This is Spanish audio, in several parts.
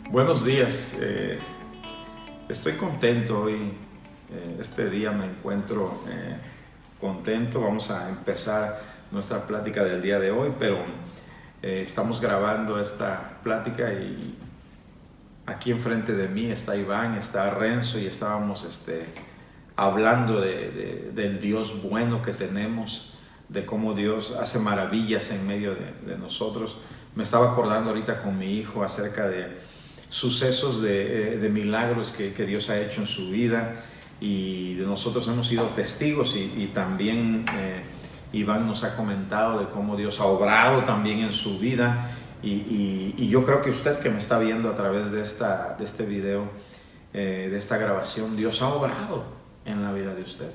Buenos días, estoy contento hoy, este día me encuentro contento. Vamos a empezar nuestra plática del día de hoy, pero estamos grabando esta plática y aquí enfrente de mí está Iván, está Renzo y estábamos hablando del Dios bueno que tenemos, de cómo Dios hace maravillas en medio de nosotros. Me estaba acordando ahorita con mi hijo acerca de sucesos de milagros que Dios ha hecho en su vida, y de nosotros hemos sido testigos, y también Iván nos ha comentado de cómo Dios ha obrado también en su vida, y yo creo que usted que me está viendo a través de este video, de esta grabación, Dios ha obrado en la vida de usted.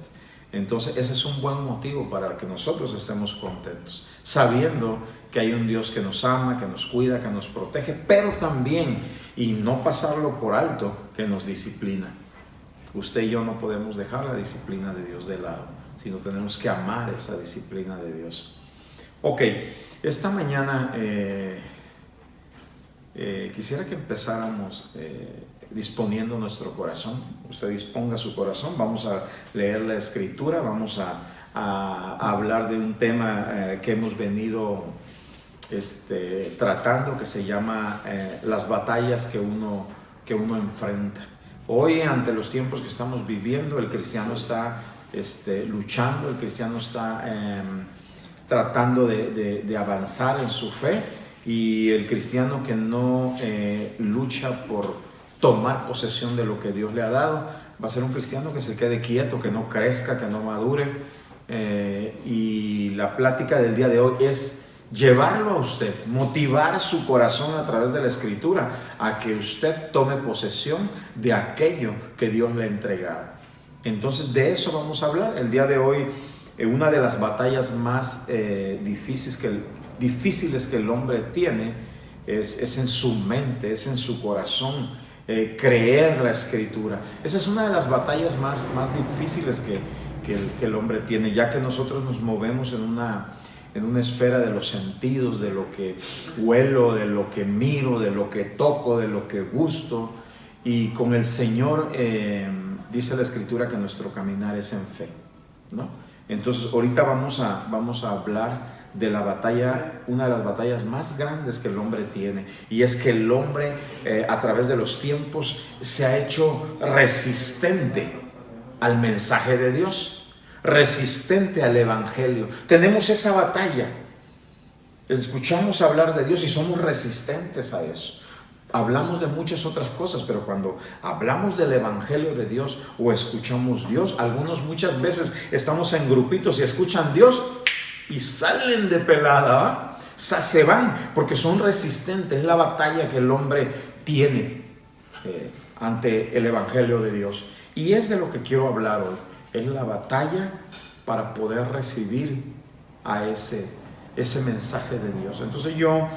Entonces ese es un buen motivo para que nosotros estemos contentos, sabiendo que hay un Dios que nos ama, que nos cuida, que nos protege, pero también, y no pasarlo por alto, que nos disciplina. Usted y yo no podemos dejar la disciplina de Dios de lado, sino tenemos que amar esa disciplina de Dios. Ok, esta mañana quisiera que empezáramos disponiendo nuestro corazón. Usted disponga su corazón, vamos a leer la escritura, vamos a hablar de un tema que hemos venido tratando, que se llama las batallas que uno enfrenta. Hoy, ante los tiempos que estamos viviendo, el cristiano está luchando, el cristiano está tratando de avanzar en su fe, y el cristiano que no lucha por tomar posesión de lo que Dios le ha dado va a ser un cristiano que se quede quieto, que no crezca, que no madure. Y la plática del día de hoy es llevarlo a usted, motivar su corazón a través de la escritura a que usted tome posesión de aquello que Dios le ha entregado. Entonces de eso vamos a hablar el día de hoy. Una de las batallas más difíciles que el hombre tiene es en su mente, es en su corazón. Creer la escritura, esa es una de las batallas más difíciles que el hombre tiene, ya que nosotros nos movemos en una esfera de los sentidos, de lo que huelo, de lo que miro, de lo que toco, de lo que gusto, y con el Señor dice la escritura que nuestro caminar es en fe, ¿no? Entonces ahorita vamos a hablar de la batalla, una de las batallas más grandes que el hombre tiene, y es que el hombre a través de los tiempos se ha hecho resistente al mensaje de Dios, resistente al evangelio. Tenemos esa batalla, escuchamos hablar de Dios y somos resistentes a eso. Hablamos de muchas otras cosas, pero cuando hablamos del evangelio de Dios o escuchamos Dios, algunos muchas veces estamos en grupitos y escuchan Dios y salen de pelada, ¿eh? Se van porque son resistentes. Es la batalla que el hombre tiene ante el evangelio de Dios, y es de lo que quiero hablar hoy. Es la batalla para poder recibir a ese mensaje de Dios. Entonces yo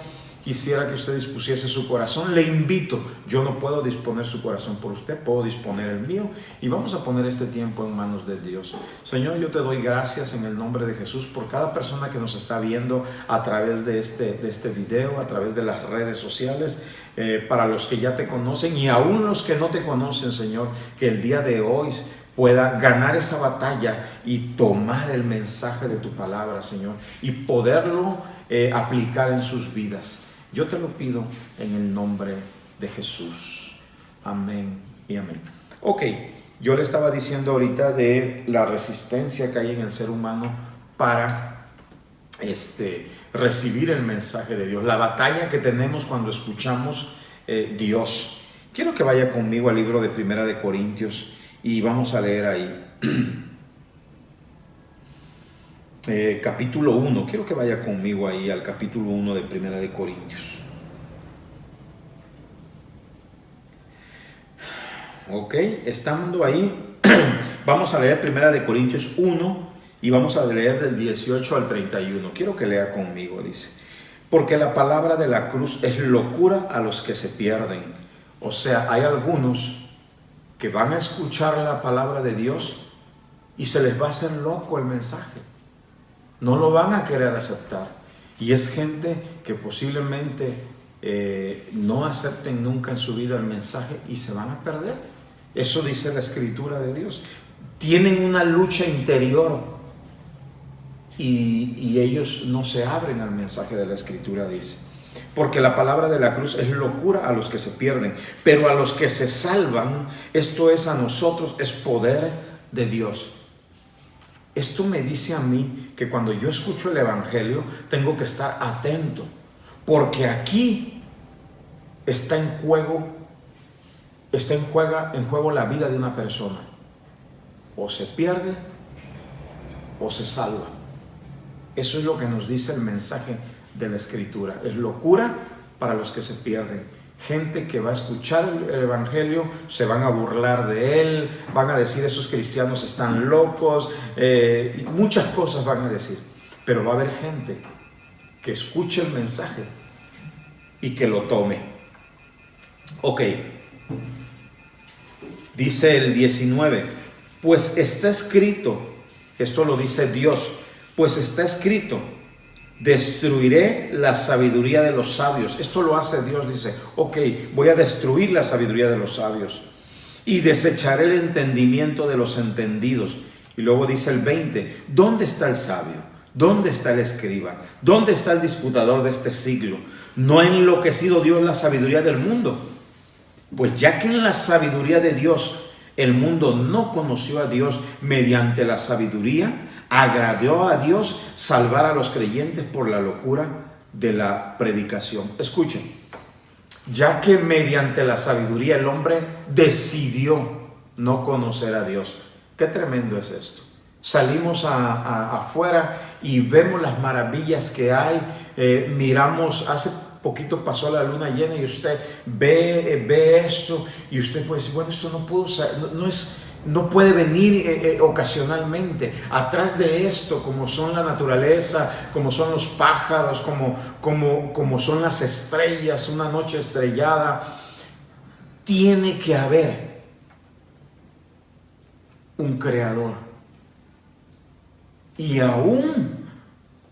quisiera que usted dispusiese su corazón. Le invito, yo no puedo disponer su corazón por usted, puedo disponer el mío, y vamos a poner este tiempo en manos de Dios. Señor, yo te doy gracias en el nombre de Jesús por cada persona que nos está viendo a través de este video, a través de las redes sociales, para los que ya te conocen y aún los que no te conocen, Señor, que el día de hoy pueda ganar esa batalla y tomar el mensaje de tu palabra, Señor, y poderlo aplicar en sus vidas. Yo te lo pido en el nombre de Jesús. Amén y amén. Ok, yo le estaba diciendo ahorita de la resistencia que hay en el ser humano para recibir el mensaje de Dios. La batalla que tenemos cuando escuchamos Dios. Quiero que vaya conmigo al libro de Primera de Corintios y vamos a leer ahí. Capítulo 1, quiero que vaya conmigo ahí al capítulo 1 de Primera de Corintios. Ok, estando ahí, vamos a leer Primera de Corintios 1 y vamos a leer del 18 al 31. Quiero que lea conmigo, dice: porque la palabra de la cruz es locura a los que se pierden. O sea, hay algunos que van a escuchar la palabra de Dios y se les va a hacer loco el mensaje. No lo van a querer aceptar. Y es gente que posiblemente no acepten nunca en su vida el mensaje y se van a perder. Eso dice la Escritura de Dios. Tienen una lucha interior y ellos no se abren al mensaje de la Escritura, dice. Porque la palabra de la cruz es locura a los que se pierden, pero a los que se salvan, esto es a nosotros, es poder de Dios. Esto me dice a mí que cuando yo escucho el Evangelio tengo que estar atento, porque aquí está en juego la vida de una persona. O se pierde o se salva. Eso es lo que nos dice el mensaje de la Escritura. Es locura para los que se pierden. Gente que va a escuchar el Evangelio, se van a burlar de él, van a decir esos cristianos están locos, y muchas cosas van a decir. Pero va a haber gente que escuche el mensaje y que lo tome. Ok. Dice el 19, pues está escrito, esto lo dice Dios, pues está escrito, destruiré la sabiduría de los sabios. Esto lo hace Dios, dice, ok, voy a destruir la sabiduría de los sabios y desecharé el entendimiento de los entendidos. Y luego dice el 20, ¿dónde está el sabio? ¿Dónde está el escriba? ¿Dónde está el disputador de este siglo? ¿No ha enloquecido Dios la sabiduría del mundo? Pues ya que en la sabiduría de Dios el mundo no conoció a Dios mediante la sabiduría, agradó a Dios salvar a los creyentes por la locura de la predicación. Escuchen, ya que mediante la sabiduría el hombre decidió no conocer a Dios. Qué tremendo es esto. Salimos afuera y vemos las maravillas que hay, miramos, hace poquito pasó la luna llena y usted ve esto y usted puede decir, bueno, esto no puedo, no puede venir ocasionalmente. Atrás de esto, como son la naturaleza, como son los pájaros, como son las estrellas, una noche estrellada, tiene que haber un creador. Y aún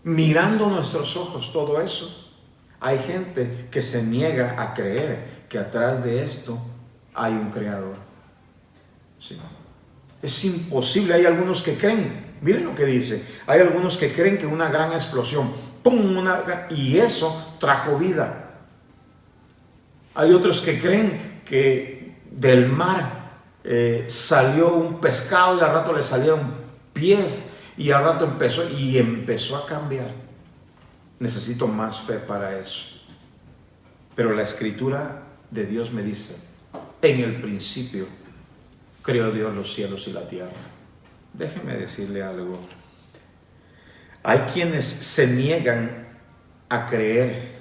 mirando nuestros ojos todo eso, hay gente que se niega a creer que atrás de esto hay un creador. ¿Sí? Es imposible. Hay algunos que creen, miren lo que dice, hay algunos que creen que una gran explosión, ¡pum!, y eso trajo vida. Hay otros que creen que del mar salió un pescado y al rato le salieron pies y al rato empezó a cambiar. Necesito más fe para eso. Pero la Escritura de Dios me dice, en el principio creó Dios los cielos y la tierra. Déjeme decirle algo. Hay quienes se niegan a creer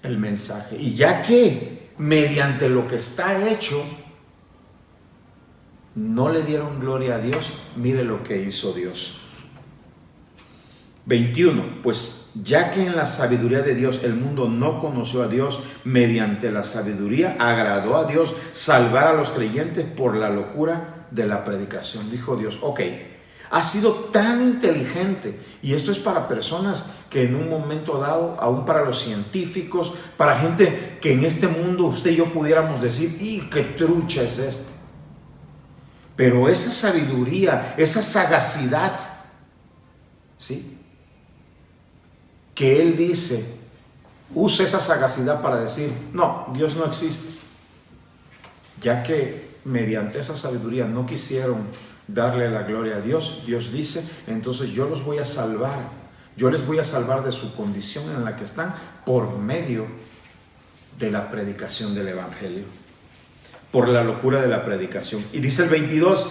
el mensaje. Y ya que mediante lo que está hecho no le dieron gloria a Dios, mire lo que hizo Dios. 21, pues ya que en la sabiduría de Dios el mundo no conoció a Dios, mediante la sabiduría agradó a Dios salvar a los creyentes por la locura de la predicación. Dijo Dios, ok, ha sido tan inteligente, y esto es para personas que en un momento dado, aún para los científicos, para gente que en este mundo usted y yo pudiéramos decir, ¡y qué trucha es este! Pero esa sabiduría, esa sagacidad, ¿sí?, que Él dice, use esa sagacidad para decir, no, Dios no existe. Ya que mediante esa sabiduría no quisieron darle la gloria a Dios, Dios dice, entonces yo los voy a salvar. Yo les voy a salvar de su condición en la que están por medio de la predicación del Evangelio, por la locura de la predicación. Y dice el 22,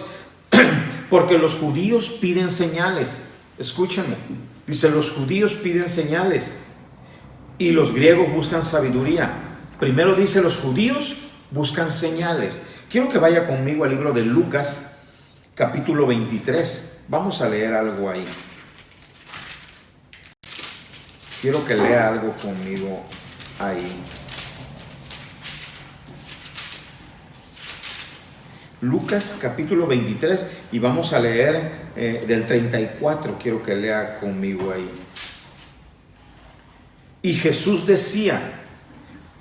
porque los judíos piden señales. Escúchenme. Dice, los judíos piden señales y los griegos buscan sabiduría. Primero dice, los judíos buscan señales. Quiero que vaya conmigo al libro de Lucas, capítulo 23. Vamos a leer algo ahí. Quiero que lea algo conmigo ahí. Lucas capítulo 23 y vamos a leer del 34, quiero que lea conmigo ahí. Y Jesús decía,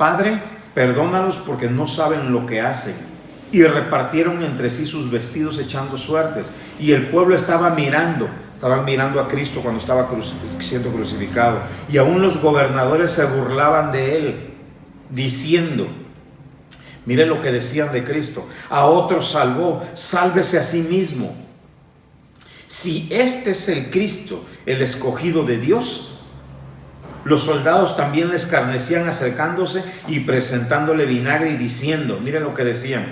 Padre, perdónalos porque no saben lo que hacen. Y repartieron entre sí sus vestidos echando suertes. Y el pueblo estaban mirando a Cristo cuando estaba siendo crucificado. Y aún los gobernadores se burlaban de él, diciendo, mire lo que decían de Cristo: a otro salvó, sálvese a sí mismo. Si este es el Cristo, el escogido de Dios. Los soldados también le escarnecían acercándose y presentándole vinagre y diciendo, miren lo que decían: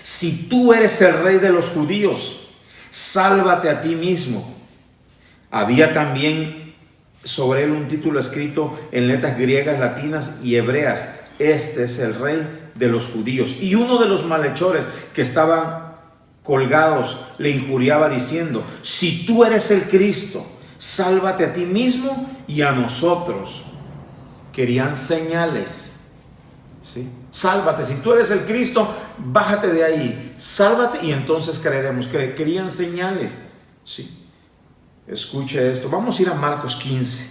si tú eres el rey de los judíos, sálvate a ti mismo. Había también sobre él un título escrito en letras griegas, latinas y hebreas: este es el rey de los judíos. Y uno de los malhechores que estaban colgados le injuriaba diciendo, si tú eres el Cristo, sálvate a ti mismo y a nosotros. Querían señales, ¿sí? Sálvate, si tú eres el Cristo, bájate de ahí, sálvate y entonces creeremos. Querían señales, ¿sí? Escuche esto, vamos a ir a Marcos 15.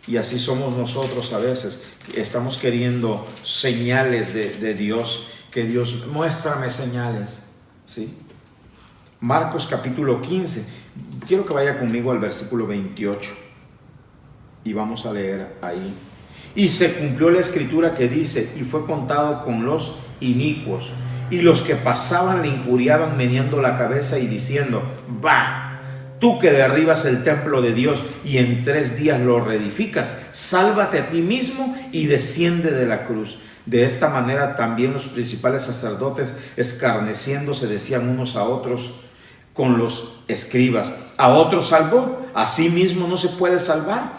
Y así somos nosotros a veces, estamos queriendo señales de Dios, que Dios, muéstrame señales, ¿sí? Marcos capítulo 15, quiero que vaya conmigo al versículo 28 y vamos a leer ahí. Y se cumplió la escritura que dice, y fue contado con los inicuos, y los que pasaban le injuriaban meneando la cabeza y diciendo, va, tú que derribas el templo de Dios y en 3 días lo reedificas, sálvate a ti mismo y desciende de la cruz. De esta manera también los principales sacerdotes, escarneciéndose, decían unos a otros con los escribas, a otro salvó, a sí mismo no se puede salvar.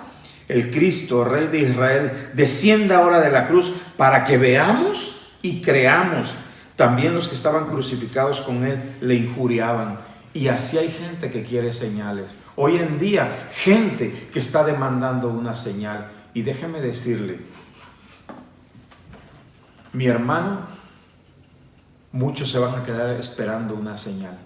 El Cristo, Rey de Israel, descienda ahora de la cruz para que veamos y creamos. También los que estaban crucificados con él le injuriaban. Y así hay gente que quiere señales. Hoy en día, gente que está demandando una señal. Y déjeme decirle, mi hermano, muchos se van a quedar esperando una señal.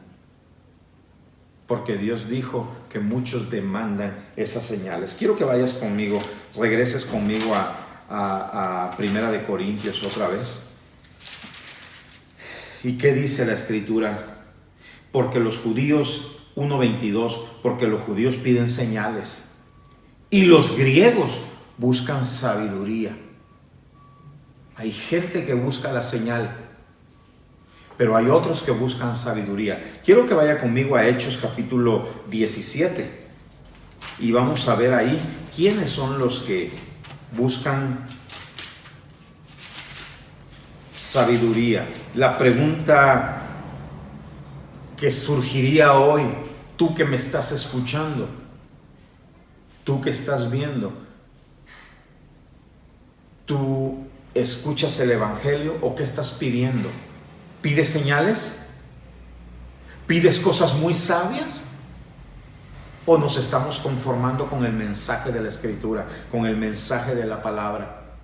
Porque Dios dijo que muchos demandan esas señales. Quiero que vayas conmigo, regreses conmigo a Primera de Corintios otra vez. ¿Y qué dice la Escritura? Porque los judíos, 1:22, porque los judíos piden señales y los griegos buscan sabiduría. Hay gente que busca la señal, pero hay otros que buscan sabiduría. Quiero que vaya conmigo a Hechos capítulo 17 y vamos a ver ahí quiénes son los que buscan sabiduría. La pregunta que surgiría hoy, tú que me estás escuchando, tú que estás viendo, ¿tú escuchas el Evangelio o qué estás pidiendo? ¿Pides señales? ¿Pides cosas muy sabias? ¿O nos estamos conformando con el mensaje de la Escritura, con el mensaje de la palabra?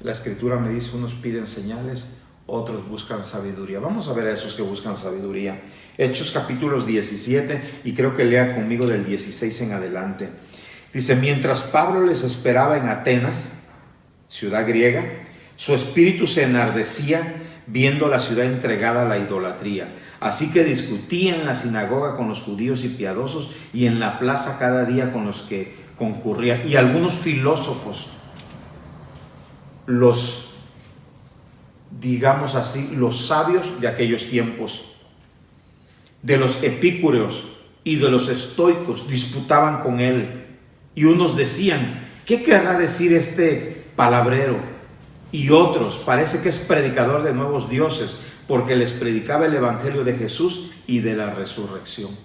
La Escritura me dice, unos piden señales, otros buscan sabiduría. Vamos a ver a esos que buscan sabiduría. Hechos capítulos 17 y creo que lea conmigo del 16 en adelante. Dice, mientras Pablo les esperaba en Atenas, ciudad griega, su espíritu se enardecía viendo la ciudad entregada a la idolatría. Así que discutía en la sinagoga con los judíos y piadosos y en la plaza cada día con los que concurrían. Y algunos filósofos, digamos así, los sabios de aquellos tiempos, de los epicúreos y de los estoicos, disputaban con él. Y unos decían, ¿qué querrá decir este palabrero? Y otros, parece que es predicador de nuevos dioses, porque les predicaba el evangelio de Jesús y de la resurrección.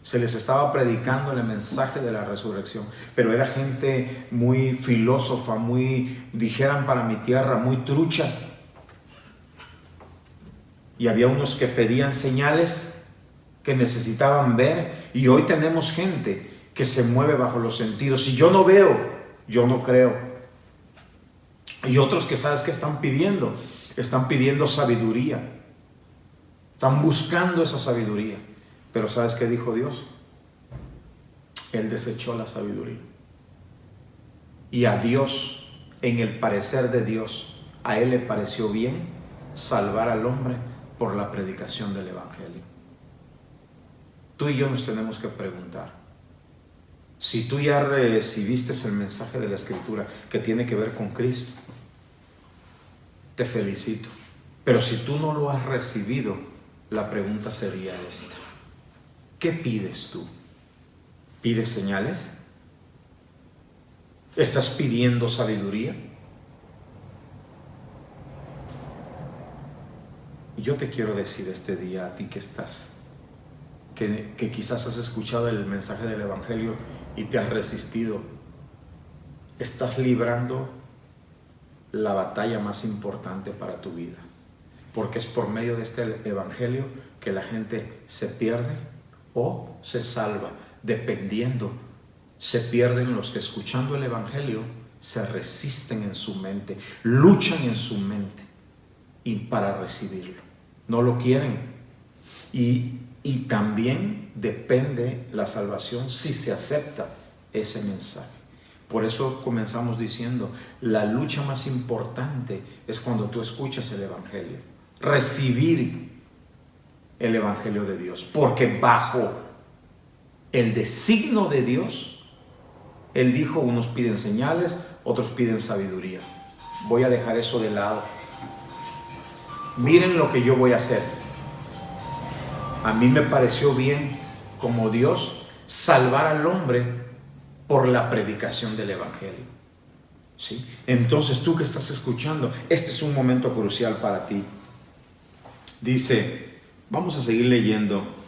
Se les estaba predicando el mensaje de la resurrección, pero era gente muy filósofa, muy, dijeran para mi tierra, muy truchas. Y había unos que pedían señales, que necesitaban ver, y hoy tenemos gente que se mueve bajo los sentidos. Si yo no veo, yo no creo. Y otros que sabes que están pidiendo sabiduría, están buscando esa sabiduría. Pero ¿sabes qué dijo Dios? Él desechó la sabiduría. Y a Dios, en el parecer de Dios, a Él le pareció bien salvar al hombre por la predicación del Evangelio. Tú y yo nos tenemos que preguntar, si tú ya recibiste el mensaje de la Escritura que tiene que ver con Cristo, te felicito. Pero si tú no lo has recibido, la pregunta sería esta: ¿qué pides tú? ¿Pides señales? ¿Estás pidiendo sabiduría? Y yo te quiero decir este día a ti que estás, que quizás has escuchado el mensaje del Evangelio y te has resistido. Estás librando la batalla más importante para tu vida, porque es por medio de este Evangelio que la gente se pierde o se salva, dependiendo. Se pierden los que, escuchando el Evangelio, se resisten en su mente, luchan en su mente y para recibirlo. No lo quieren. Y también depende la salvación si se acepta ese mensaje. Por eso comenzamos diciendo, la lucha más importante es cuando tú escuchas el Evangelio. Recibir el Evangelio de Dios. Porque bajo el designio de Dios, Él dijo, unos piden señales, otros piden sabiduría. Voy a dejar eso de lado. Miren lo que yo voy a hacer. A mí me pareció bien como Dios salvar al hombre por la predicación del Evangelio. ¿Sí? Entonces tú que estás escuchando, este es un momento crucial para ti. Dice, vamos a seguir leyendo.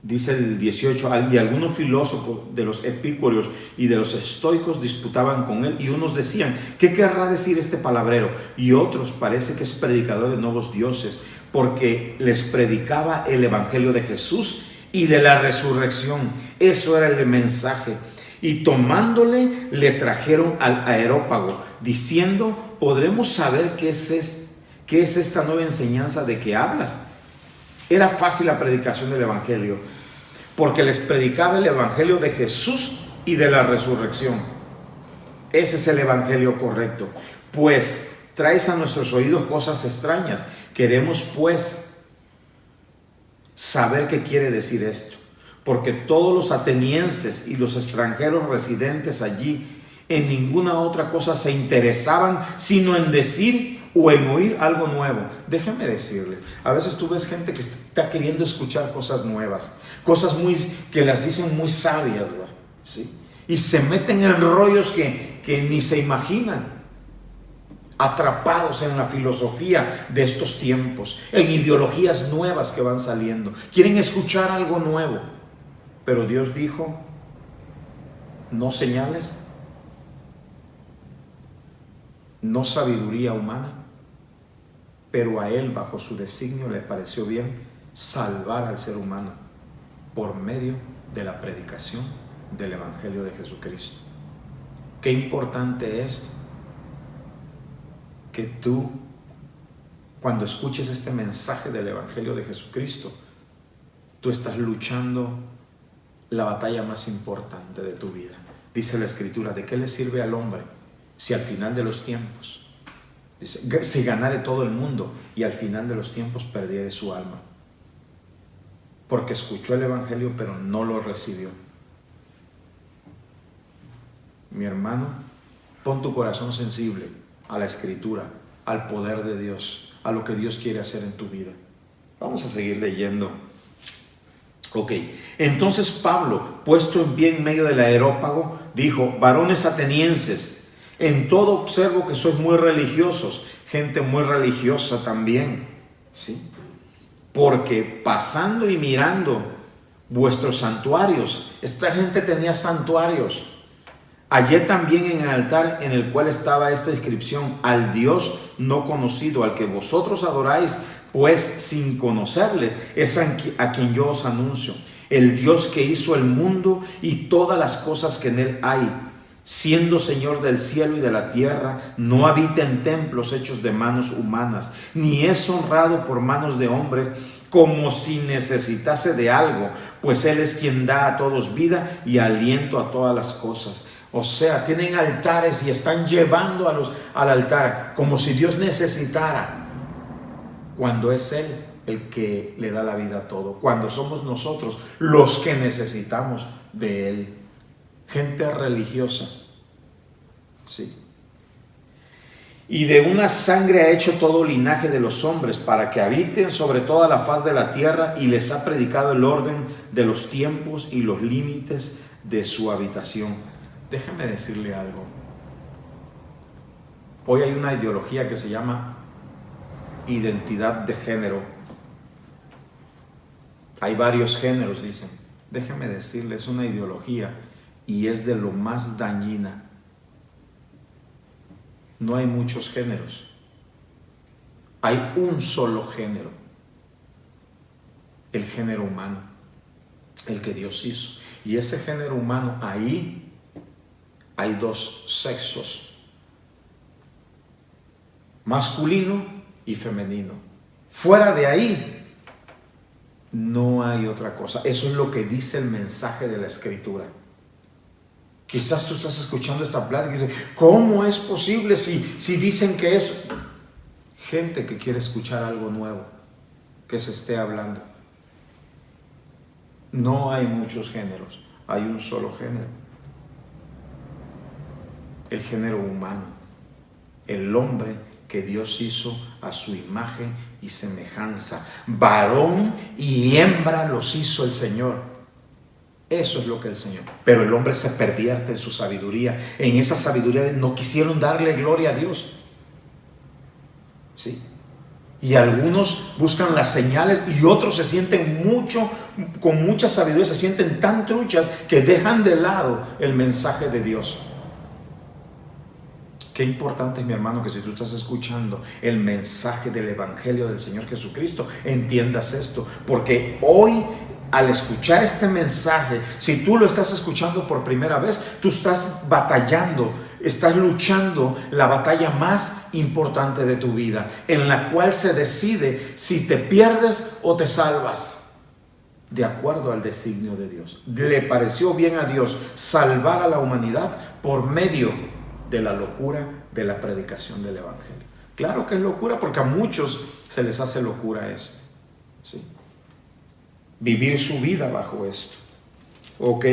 Dice el 18, y algunos filósofos de los epicúreos y de los estoicos disputaban con él, y unos decían, ¿qué querrá decir este palabrero? Y otros, parece que es predicador de nuevos dioses, porque les predicaba el Evangelio de Jesús y de la resurrección. Eso era el mensaje. Y tomándole, le trajeron al Areópago, diciendo, ¿podremos saber qué es esta nueva enseñanza de que hablas? Era fácil la predicación del Evangelio, porque les predicaba el Evangelio de Jesús y de la resurrección. Ese es el Evangelio correcto. Pues traes a nuestros oídos cosas extrañas. Queremos pues saber qué quiere decir esto, porque todos los atenienses y los extranjeros residentes allí en ninguna otra cosa se interesaban sino en decir o en oír algo nuevo. Déjeme decirle, a veces tú ves gente que está queriendo escuchar cosas nuevas, cosas que las dicen muy sabias, ¿sí? Y se meten en rollos que ni se imaginan, atrapados en la filosofía de estos tiempos, en ideologías nuevas que van saliendo, quieren escuchar algo nuevo. Pero Dios dijo, no señales, no sabiduría humana, pero a Él, bajo su designio, le pareció bien salvar al ser humano por medio de la predicación del Evangelio de Jesucristo. Qué importante es que tú, cuando escuches este mensaje del Evangelio de Jesucristo, tú estás luchando la batalla más importante de tu vida. Dice la Escritura, ¿de qué le sirve al hombre si al final de los tiempos, dice, si ganare todo el mundo y al final de los tiempos perdiere su alma? Porque escuchó el Evangelio pero no lo recibió. Mi hermano, pon tu corazón sensible a la Escritura, al poder de Dios, a lo que Dios quiere hacer en tu vida. Vamos a seguir leyendo. Ok, entonces Pablo, puesto en pie en medio del Areópago, dijo, varones atenienses, en todo observo que sois muy religiosos, gente muy religiosa también, ¿sí? Porque pasando y mirando vuestros santuarios, esta gente tenía santuarios, hallé también en el altar en el cual estaba esta inscripción, al Dios no conocido, al que vosotros adoráis, pues sin conocerle, es a quien yo os anuncio, el Dios que hizo el mundo y todas las cosas que en él hay, siendo Señor del cielo y de la tierra, no habita en templos hechos de manos humanas, ni es honrado por manos de hombres, como si necesitase de algo, pues Él es quien da a todos vida y aliento a todas las cosas. O sea, tienen altares y están llevando al altar como si Dios necesitara, cuando es Él el que le da la vida a todo, cuando somos nosotros los que necesitamos de Él. Gente religiosa, sí. Y de una sangre ha hecho todo linaje de los hombres para que habiten sobre toda la faz de la tierra, y les ha predicado el orden de los tiempos y los límites de su habitación. Déjeme decirle algo. Hoy hay una ideología que se llama identidad de género. Hay varios géneros, dicen. Déjeme decirle, es una ideología y es de lo más dañina. No hay muchos géneros. Hay un solo género. El género humano. El que Dios hizo. Y ese género humano, ahí hay dos sexos. Masculino y femenino. Fuera de ahí no hay otra cosa. Eso es lo que dice el mensaje de la Escritura. Quizás tú estás escuchando esta plática y dices, ¿cómo es posible si dicen que es gente que quiere escuchar algo nuevo, que se esté hablando? No hay muchos géneros, hay un solo género. El género humano, el hombre que Dios hizo a su imagen y semejanza. Varón y hembra los hizo el Señor. Eso es lo que el Señor. Pero el hombre se pervierte en su sabiduría. En esa sabiduría no quisieron darle gloria a Dios. ¿Sí? Y algunos buscan las señales y otros se sienten con mucha sabiduría, se sienten tan truchas que dejan de lado el mensaje de Dios. Qué importante es, mi hermano, que si tú estás escuchando el mensaje del Evangelio del Señor Jesucristo, entiendas esto. Porque hoy, al escuchar este mensaje, si tú lo estás escuchando por primera vez, tú estás batallando, estás luchando la batalla más importante de tu vida, en la cual se decide si te pierdes o te salvas, de acuerdo al designio de Dios. Le pareció bien a Dios salvar a la humanidad por medio de la locura de la predicación del Evangelio. Claro que es locura, porque a muchos se les hace locura esto, ¿sí? Vivir su vida bajo esto. Ok.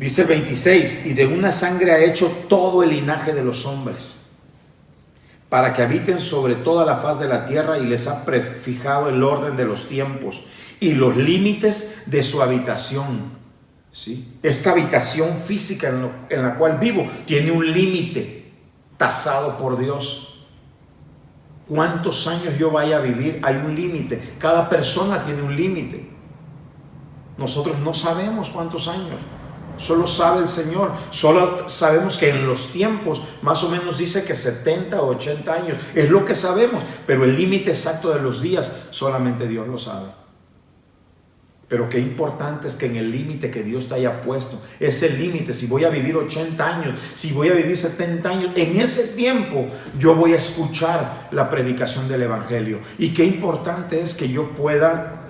Dice 26, y de una sangre ha hecho todo el linaje de los hombres, para que habiten sobre toda la faz de la tierra, y les ha prefijado el orden de los tiempos y los límites de su habitación. ¿Sí? Esta habitación física en la cual vivo tiene un límite tasado por Dios. ¿Cuántos años yo vaya a vivir? Hay un límite. Cada persona tiene un límite. Nosotros no sabemos cuántos años. Solo sabe el Señor. Solo sabemos que en los tiempos, más o menos dice que 70 o 80 años. Es lo que sabemos. Pero el límite exacto de los días, solamente Dios lo sabe. Pero qué importante es que en el límite que Dios te haya puesto, ese límite, si voy a vivir 80 años, si voy a vivir 70 años, en ese tiempo yo voy a escuchar la predicación del Evangelio. Y qué importante es que yo pueda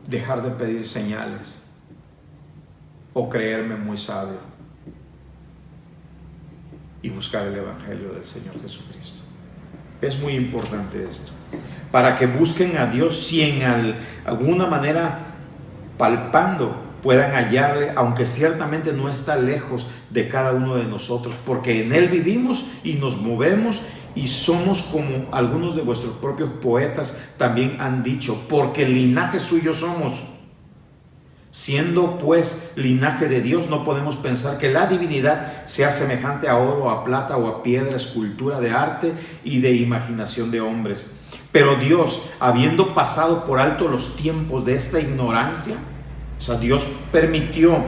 dejar de pedir señales o creerme muy sabio y buscar el Evangelio del Señor Jesucristo. Es muy importante esto. Para que busquen a Dios, si en alguna manera palpando puedan hallarle, aunque ciertamente no está lejos de cada uno de nosotros, porque en Él vivimos y nos movemos y somos como algunos de vuestros propios poetas también han dicho, porque linaje suyo somos. Siendo pues linaje de Dios, no podemos pensar que la divinidad sea semejante a oro, a plata o a piedra, escultura de arte y de imaginación de hombres. Pero Dios, habiendo pasado por alto los tiempos de esta ignorancia, o sea, Dios permitió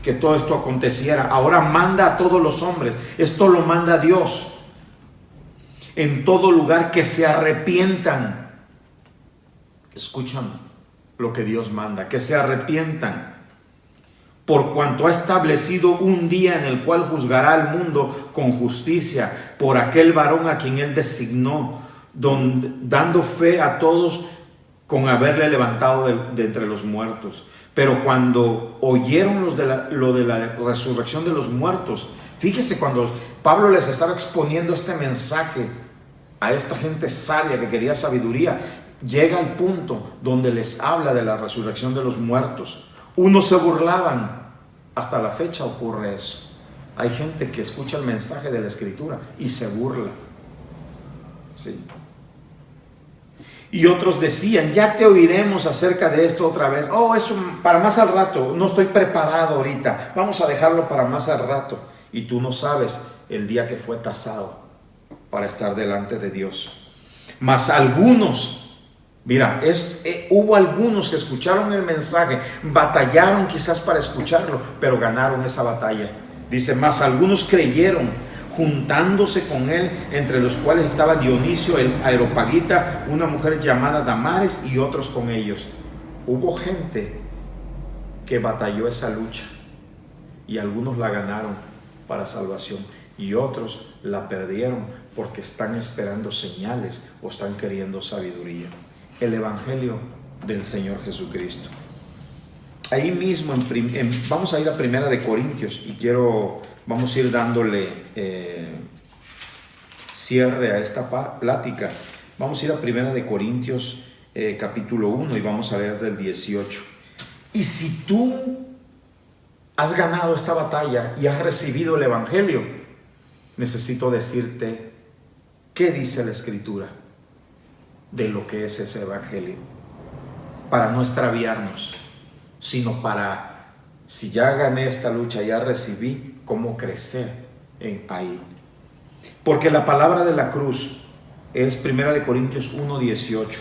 que todo esto aconteciera. Ahora manda a todos los hombres, esto lo manda Dios, en todo lugar que se arrepientan. Escúchame lo que Dios manda, que se arrepientan, por cuanto ha establecido un día en el cual juzgará al mundo con justicia por aquel varón a quien Él designó, dando fe a todos con haberle levantado de entre los muertos. Pero cuando oyeron lo de la resurrección de los muertos, fíjese, cuando Pablo les estaba exponiendo este mensaje a esta gente sabia que quería sabiduría, llega al punto donde les habla de la resurrección de los muertos. Unos se burlaban, hasta la fecha ocurre eso. Hay gente que escucha el mensaje de la Escritura y se burla. Sí. Y otros decían, ya te oiremos acerca de esto otra vez. Oh, eso para más al rato, no estoy preparado ahorita, vamos a dejarlo para más al rato. Y tú no sabes el día que fue tasado para estar delante de Dios. Mas algunos, mira, hubo algunos que escucharon el mensaje, batallaron quizás para escucharlo, pero ganaron esa batalla. Dice, mas algunos creyeron, juntándose con él, entre los cuales estaba Dionisio el Areopagita, una mujer llamada Damaris, y otros con ellos. Hubo gente que batalló esa lucha, y algunos la ganaron para salvación, y otros la perdieron porque están esperando señales o están queriendo sabiduría. El Evangelio del Señor Jesucristo. Ahí mismo, vamos a ir a Primera de Corintios, y vamos a ir dándole cierre a esta plática. Vamos a ir a Primera de Corintios capítulo 1 y vamos a leer del 18. Y si tú has ganado esta batalla y has recibido el Evangelio, necesito decirte qué dice la Escritura de lo que es ese Evangelio, para no extraviarnos, sino para, si ya gané esta lucha, ya recibí, cómo crecer ahí. Porque la palabra de la cruz es 1 Corintios 1:18.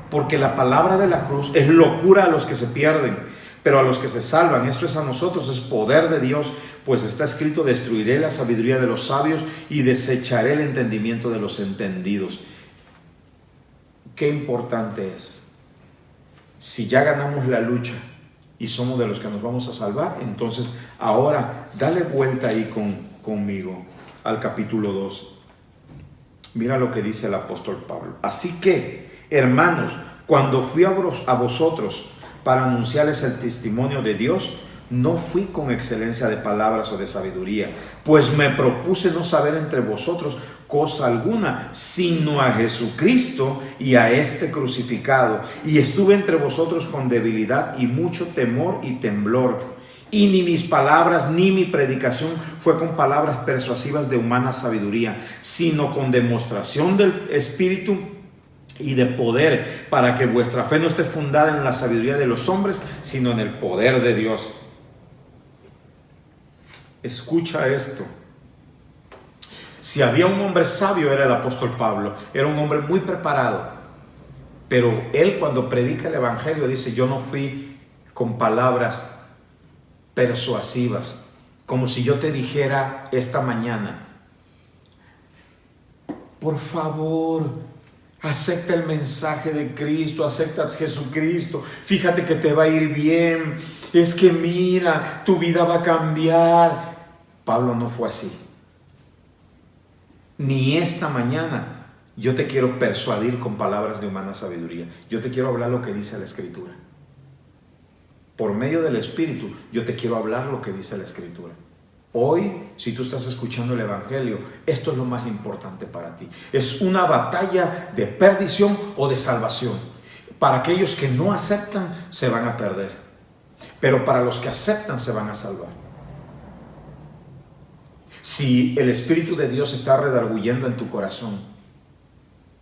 Porque la palabra de la cruz es locura a los que se pierden, pero a los que se salvan, esto es a nosotros, es poder de Dios, pues está escrito, destruiré la sabiduría de los sabios y desecharé el entendimiento de los entendidos. Qué importante es. Si ya ganamos la lucha y somos de los que nos vamos a salvar, entonces ahora dale vuelta ahí conmigo al capítulo 2. Mira lo que dice el apóstol Pablo. Así que, hermanos, cuando fui a vosotros para anunciarles el testimonio de Dios, no fui con excelencia de palabras o de sabiduría, pues me propuse no saber entre vosotros cosa alguna, sino a Jesucristo y a este crucificado. Y estuve entre vosotros con debilidad y mucho temor y temblor. Y ni mis palabras ni mi predicación fue con palabras persuasivas de humana sabiduría, sino con demostración del Espíritu y de poder, para que vuestra fe no esté fundada en la sabiduría de los hombres, sino en el poder de Dios. Escucha esto. Si había un hombre sabio, era el apóstol Pablo. Era un hombre muy preparado. Pero él, cuando predica el Evangelio, dice, yo no fui con palabras persuasivas, como si yo te dijera esta mañana, por favor, acepta el mensaje de Cristo, acepta a Jesucristo, fíjate que te va a ir bien, es que mira, tu vida va a cambiar. Pablo no fue así. Ni esta mañana yo te quiero persuadir con palabras de humana sabiduría. Yo te quiero hablar lo que dice la Escritura. Por medio del Espíritu, yo te quiero hablar lo que dice la Escritura. Hoy, si tú estás escuchando el Evangelio, esto es lo más importante para ti. Es una batalla de perdición o de salvación. Para aquellos que no aceptan, se van a perder. Pero para los que aceptan, se van a salvar. Si el Espíritu de Dios está redarguyendo en tu corazón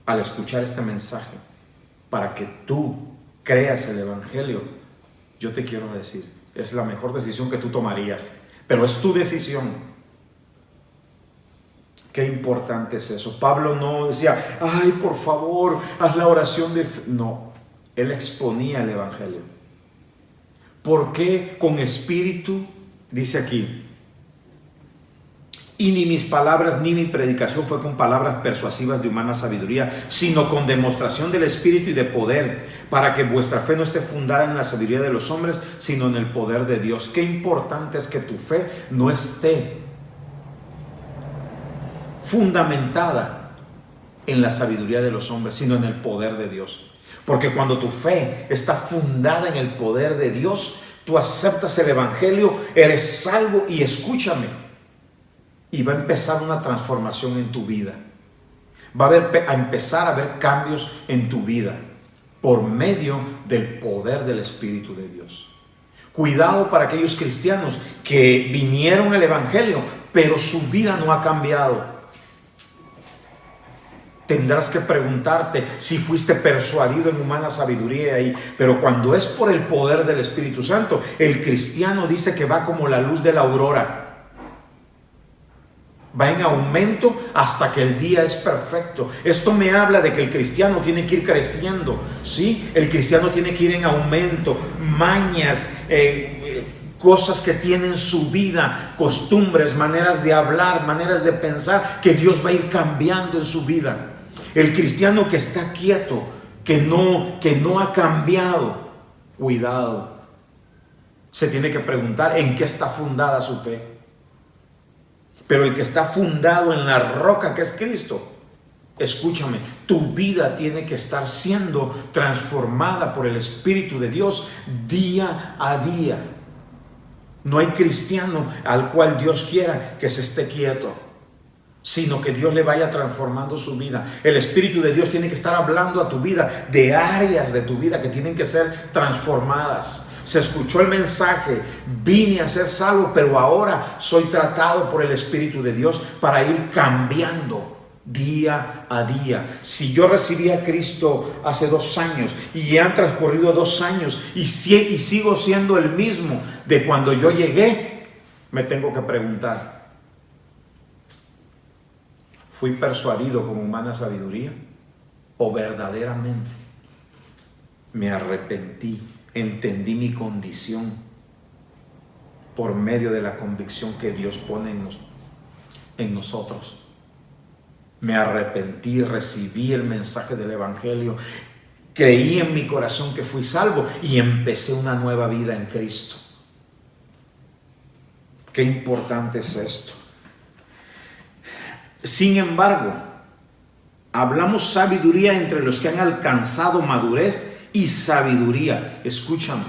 al escuchar este mensaje, para que tú creas el Evangelio, yo te quiero decir, es la mejor decisión que tú tomarías, pero es tu decisión. Qué importante es eso. Pablo no decía, ay, por favor, haz la oración de fe. No, él exponía el Evangelio. ¿Por qué con espíritu? Dice aquí, y ni mis palabras ni mi predicación fue con palabras persuasivas de humana sabiduría, sino con demostración del Espíritu y de poder, para que vuestra fe no esté fundada en la sabiduría de los hombres, sino en el poder de Dios. Qué importante es que tu fe no esté fundamentada en la sabiduría de los hombres, sino en el poder de Dios. Porque cuando tu fe está fundada en el poder de Dios, tú aceptas el evangelio, eres salvo y escúchame, y va a empezar una transformación en tu vida. Va a empezar a haber cambios en tu vida por medio del poder del Espíritu de Dios. Cuidado para aquellos cristianos que vinieron al evangelio, pero su vida no ha cambiado. Tendrás que preguntarte si fuiste persuadido en humana sabiduría ahí. Pero cuando es por el poder del Espíritu Santo, el cristiano dice que va como la luz de la aurora. Va en aumento hasta que el día es perfecto. Esto me habla de que el cristiano tiene que ir creciendo, ¿sí? El cristiano tiene que ir en aumento. Mañas, cosas que tienen su vida, costumbres, maneras de hablar, maneras de pensar, que Dios va a ir cambiando en su vida. El cristiano que está quieto, que no ha cambiado, cuidado. Se tiene que preguntar en qué está fundada su fe. Pero el que está fundado en la roca que es Cristo, escúchame, tu vida tiene que estar siendo transformada por el Espíritu de Dios día a día. No hay cristiano al cual Dios quiera que se esté quieto, sino que Dios le vaya transformando su vida. El Espíritu de Dios tiene que estar hablando a tu vida de áreas de tu vida que tienen que ser transformadas. Se escuchó el mensaje, vine a ser salvo, pero ahora soy tratado por el Espíritu de Dios para ir cambiando día a día. Si yo recibí a Cristo hace 2 años y ya han transcurrido 2 años y sigo siendo el mismo de cuando yo llegué, me tengo que preguntar, ¿fui persuadido con humana sabiduría o verdaderamente me arrepentí? Entendí mi condición por medio de la convicción que Dios pone en nosotros. Me arrepentí, recibí el mensaje del evangelio, creí en mi corazón que fui salvo y empecé una nueva vida en Cristo. Qué importante es esto. Sin embargo, hablamos sabiduría entre los que han alcanzado madurez y sabiduría. Escúchame,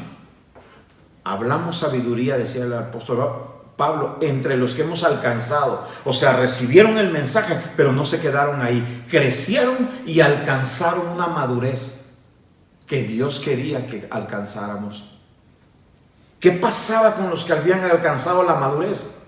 hablamos sabiduría, decía el apóstol Pablo, entre los que hemos alcanzado, o sea, recibieron el mensaje, pero no se quedaron ahí, crecieron y alcanzaron una madurez que Dios quería que alcanzáramos. ¿Qué pasaba con los que habían alcanzado la madurez?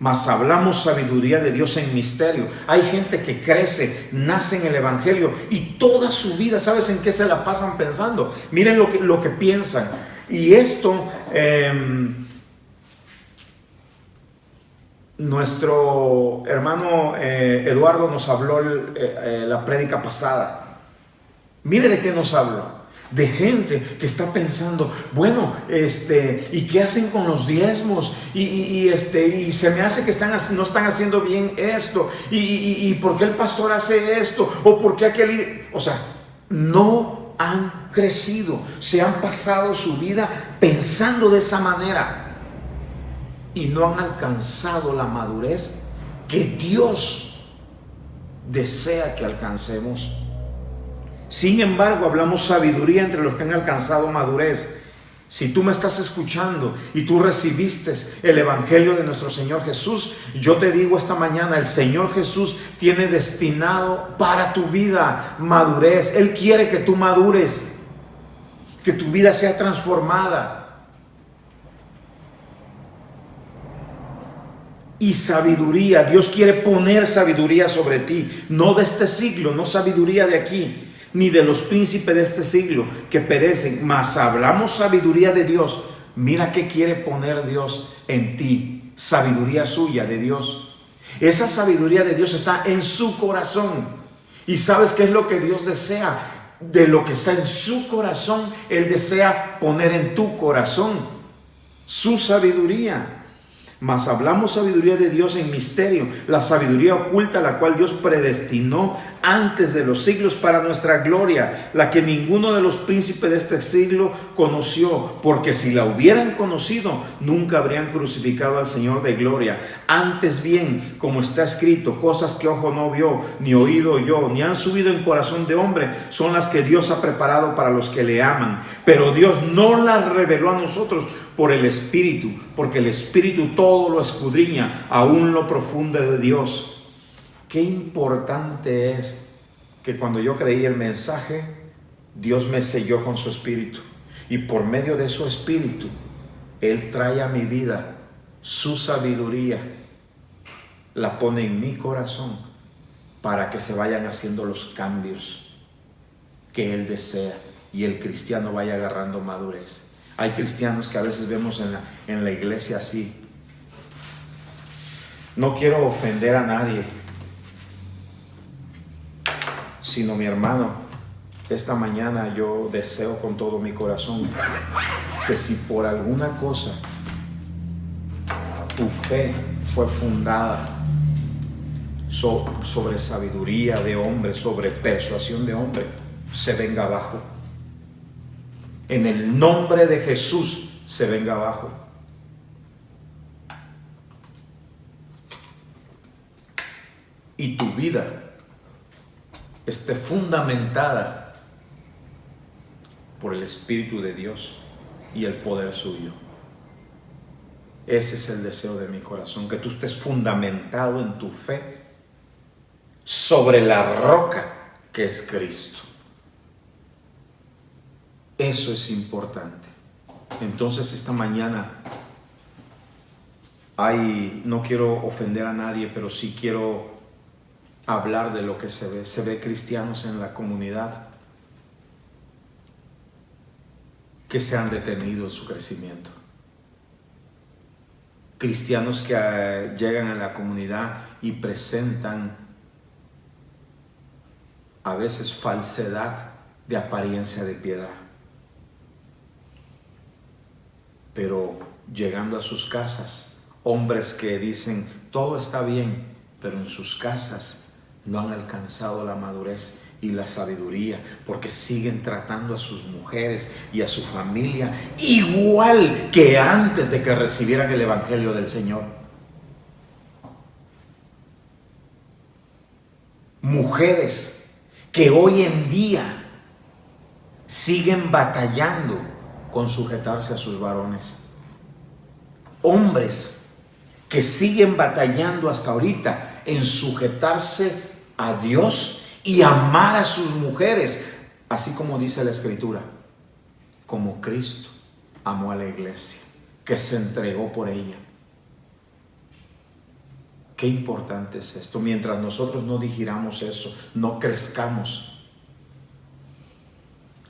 Mas hablamos sabiduría de Dios en misterio. Hay gente que crece, nace en el evangelio y toda su vida, ¿sabes en qué se la pasan pensando? Miren lo que piensan. Y esto, nuestro hermano Eduardo nos habló la prédica pasada. Mire de qué nos habló. De gente que está pensando, bueno, ¿y qué hacen con los diezmos? Y se me hace que no están haciendo bien esto. ¿Y por qué el pastor hace esto? ¿O por qué aquel? O sea, no han crecido, se han pasado su vida pensando de esa manera y no han alcanzado la madurez que Dios desea que alcancemos. Sin embargo, hablamos sabiduría entre los que han alcanzado madurez. Si tú me estás escuchando y tú recibiste el evangelio de nuestro Señor Jesús, yo te digo esta mañana, el Señor Jesús tiene destinado para tu vida madurez. Él quiere que tú madures, que tu vida sea transformada. Y sabiduría, Dios quiere poner sabiduría sobre ti, no de este siglo, no sabiduría de aquí, ni de los príncipes de este siglo que perecen, mas hablamos sabiduría de Dios. Mira qué quiere poner Dios en ti, sabiduría suya de Dios. Esa sabiduría de Dios está en su corazón. ¿Y sabes qué es lo que Dios desea? De lo que está en su corazón, Él desea poner en tu corazón su sabiduría. Mas hablamos sabiduría de Dios en misterio, la sabiduría oculta, la cual Dios predestinó antes de los siglos para nuestra gloria, la que ninguno de los príncipes de este siglo conoció, porque si la hubieran conocido, nunca habrían crucificado al Señor de gloria. Antes bien, como está escrito, cosas que ojo no vio, ni oído oyó, ni han subido en corazón de hombre, son las que Dios ha preparado para los que le aman. Pero Dios no las reveló a nosotros por el Espíritu, porque el Espíritu todo lo escudriña, aún lo profundo de Dios. Qué importante es que cuando yo creí el mensaje, Dios me selló con su Espíritu. Y por medio de su Espíritu, Él trae a mi vida su sabiduría, la pone en mi corazón para que se vayan haciendo los cambios que Él desea y el cristiano vaya agarrando madurez. Hay cristianos que a veces vemos en la iglesia así. No quiero ofender a nadie, sino mi hermano, esta mañana yo deseo con todo mi corazón que si por alguna cosa tu fe fue fundada sobre sabiduría de hombre, sobre persuasión de hombre, se venga abajo. En el nombre de Jesús se venga abajo. Y tu vida esté fundamentada por el Espíritu de Dios y el poder suyo. Ese es el deseo de mi corazón, que tú estés fundamentado en tu fe sobre la roca que es Cristo. Eso es importante. Entonces esta mañana no quiero ofender a nadie, pero sí quiero hablar de lo que se ve. Se ve cristianos en la comunidad que se han detenido en su crecimiento. Cristianos que llegan a la comunidad y presentan a veces falsedad de apariencia de piedad. Pero llegando a sus casas, hombres que dicen todo está bien, pero en sus casas no han alcanzado la madurez y la sabiduría, porque siguen tratando a sus mujeres y a su familia igual que antes de que recibieran el Evangelio del Señor. Mujeres que hoy en día siguen batallando con sujetarse a sus varones. Hombres que siguen batallando hasta ahorita en sujetarse a Dios y amar a sus mujeres, así como dice la Escritura, como Cristo amó a la iglesia, que se entregó por ella. Qué importante es esto. Mientras nosotros no digiramos eso, no crezcamos.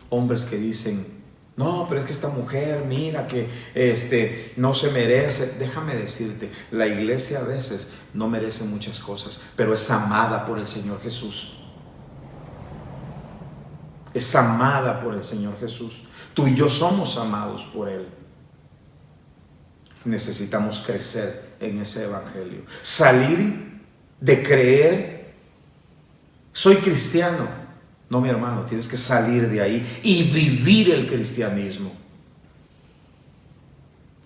Hombres que dicen, no, pero es que esta mujer, mira que no se merece. Déjame decirte, la iglesia a veces no merece muchas cosas, pero es amada por el Señor Jesús. Es amada por el Señor Jesús. Tú y yo somos amados por Él. Necesitamos crecer en ese evangelio. Salir de creer, soy cristiano. No, mi hermano, tienes que salir de ahí y vivir el cristianismo,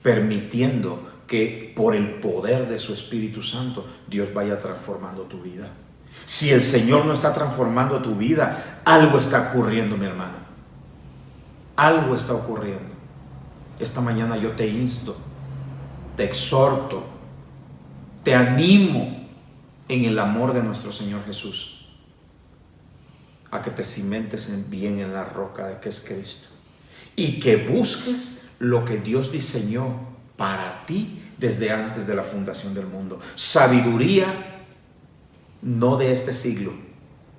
permitiendo que por el poder de su Espíritu Santo Dios vaya transformando tu vida. Si el Señor no está transformando tu vida, algo está ocurriendo, mi hermano. Algo está ocurriendo. Esta mañana yo te insto, te exhorto, te animo en el amor de nuestro Señor Jesús, a que te cimentes bien en la roca que es Cristo y que busques lo que Dios diseñó para ti desde antes de la fundación del mundo. Sabiduría no de este siglo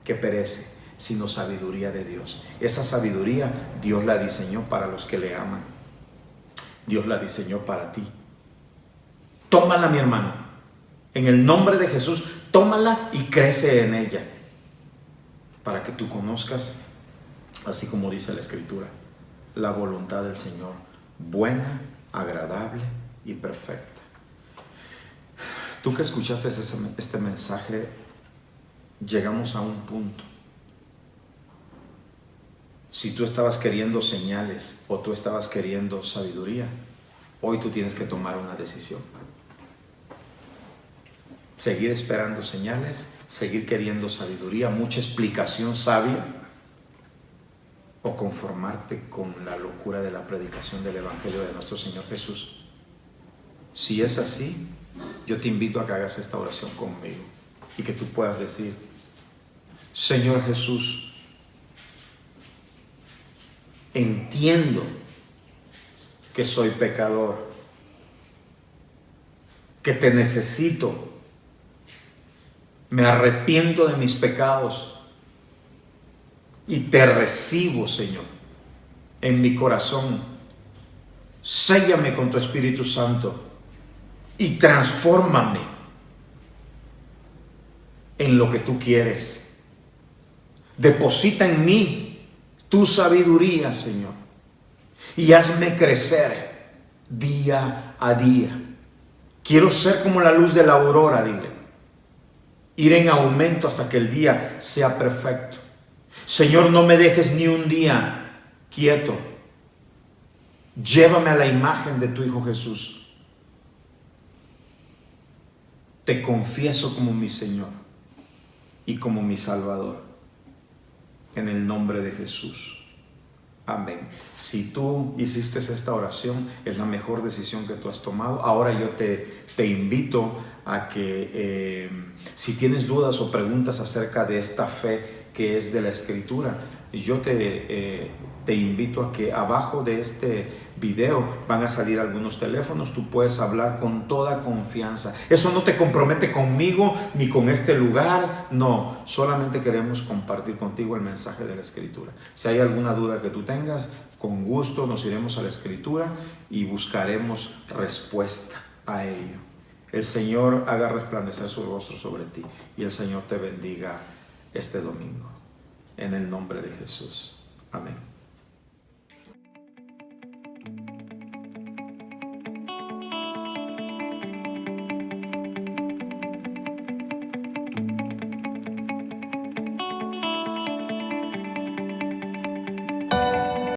que perece, sino sabiduría de Dios. Esa sabiduría Dios la diseñó para los que le aman. Dios la diseñó para ti. Tómala, mi hermano. En el nombre de Jesús, tómala y crece en ella, para que tú conozcas, así como dice la Escritura, la voluntad del Señor, buena, agradable y perfecta. Tú que escuchaste este mensaje, llegamos a un punto. Si tú estabas queriendo señales o tú estabas queriendo sabiduría, hoy tú tienes que tomar una decisión. Seguir esperando señales, seguir queriendo sabiduría, mucha explicación sabia, o conformarte con la locura de la predicación del Evangelio de nuestro Señor Jesús. Si es así, yo te invito a que hagas esta oración conmigo y que tú puedas decir: Señor Jesús, entiendo que soy pecador, que te necesito, me arrepiento de mis pecados y te recibo, Señor, en mi corazón. Séllame con tu Espíritu Santo y transfórmame en lo que tú quieres. Deposita en mí tu sabiduría, Señor, y hazme crecer día a día. Quiero ser como la luz de la aurora, dile. Ir en aumento hasta que el día sea perfecto. Señor, no me dejes ni un día quieto. Llévame a la imagen de tu Hijo Jesús. Te confieso como mi Señor y como mi Salvador. En el nombre de Jesús. Amén. Si tú hiciste esta oración, es la mejor decisión que tú has tomado. Ahora yo te invito a que si tienes dudas o preguntas acerca de esta fe que es de la Escritura, yo te invito a que abajo de este video van a salir algunos teléfonos. Tú puedes hablar con toda confianza. Eso no te compromete conmigo ni con este lugar. No, solamente queremos compartir contigo el mensaje de la Escritura. Si hay alguna duda que tú tengas, con gusto nos iremos a la Escritura y buscaremos respuesta a ello. El Señor haga resplandecer su rostro sobre ti y el Señor te bendiga este domingo. En el nombre de Jesús. Amén.